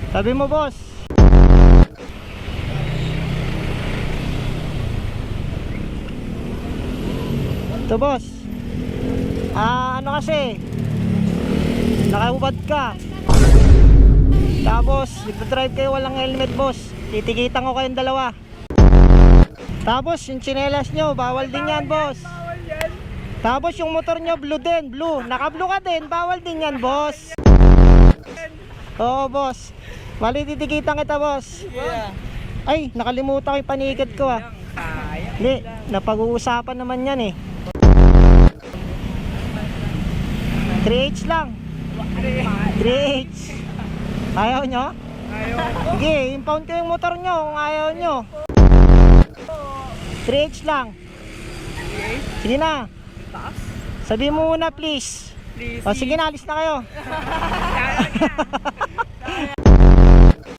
Sabi mo, boss. Ito, boss. Ano kasi, nakahubad ka. Tapos, nagdadrive kayo walang helmet, boss. Titikitan ko kayong dalawa. Tapos, yung tsinelas nyo, bawal din yan, boss. Tapos, yung motor nyo, blue din, blue. Naka-blue ka din, bawal din yan, boss. Oo, boss. Bali, titikitan kita, boss. Ay, nakalimutan ko yung panikat ko, ah. Hindi, napag-uusapan naman yan, eh. 3H lang. 3H. Ayaw nyo? Sige, impound ko yung motor nyo kung ayaw nyo. 3H lang. Sige na. Sabi mo muna, please. O sige na, alis na kayo.